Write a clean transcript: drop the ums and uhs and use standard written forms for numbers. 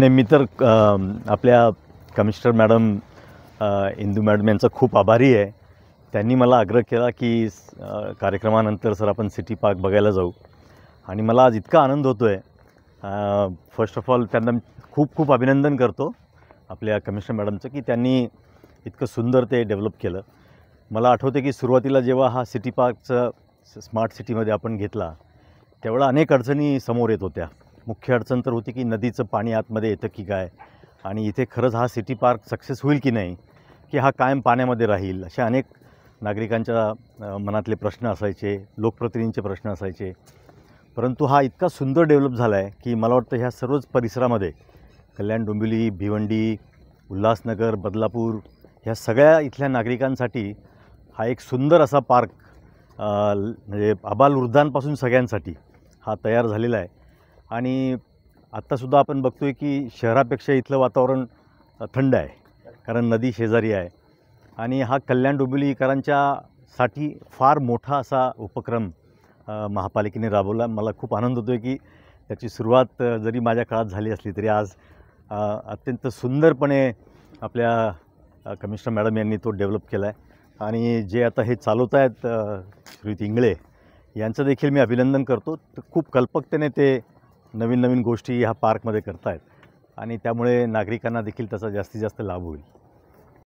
नाही, मी तर आपल्या कमिशनर मॅडम इंदू मॅडम यांचा खूप आभारी आहे. त्यांनी मला आग्रह केला की कार्यक्रमानंतर सर आपण सिटी पार्क बघायला जाऊ आणि मला आज इतका आनंद होतो आहे. फर्स्ट ऑफ ऑल त्यांना खूप खूप अभिनंदन करतो आपल्या कमिशनर मॅडमचं की त्यांनी इतकं सुंदर ते डेव्हलप केलं. मला आठवते की सुरुवातीला जेव्हा हा सिटी पार्कचं स्मार्ट सिटीमध्ये आपण घेतला त्यावेळेला अनेक अडचणी समोर येत होत्या. मुख्य अडचण तर होती की नदीचं पाणी आतमध्ये येतं की काय, आणि इथे खरंच हा सिटी पार्क सक्सेस होईल की नाही, की हा कायम पाण्यामध्ये राहील, अशा अनेक नागरिकांच्या मनातले प्रश्न असायचे, लोकप्रतिनिधींचे प्रश्न असायचे. परंतु हा इतका सुंदर डेव्हलप झाला आहे की मला वाटतं ह्या सर्वच परिसरामध्ये कल्याण डोंबिवली, भिवंडी, उल्हासनगर, बदलापूर ह्या सगळ्या इथल्या नागरिकांसाठी हा एक सुंदर असा पार्क म्हणजे आबालवृद्धांपासून सगळ्यांसाठी हा तयार झालेला आहे. आणि आत्तासुद्धा आपण बघतो आहे की शहरापेक्षा इथलं वातावरण थंड आहे, कारण नदी शेजारी आहे. आणि हा कल्याण डोंबिवलीकरांच्यासाठी फार मोठा असा उपक्रम महापालिकेने राबवला. मला खूप आनंद होतो आहे की त्याची सुरुवात जरी माझ्या काळात झाली असली तरी आज अत्यंत सुंदरपणे आपल्या कमिशनर मॅडम यांनी तो डेव्हलप केला आहे. आणि जे आता हे चालवत आहेत श्रीयुत इंगळे यांचं देखील मी अभिनंदन करतो. तर खूप कल्पकतेने ते नवीन नवीन गोष्टी ह्या पार्कमध्ये करत आहेत आणि त्यामुळे नागरिकांना देखील त्याचा जास्तीत जास्त लाभ होईल.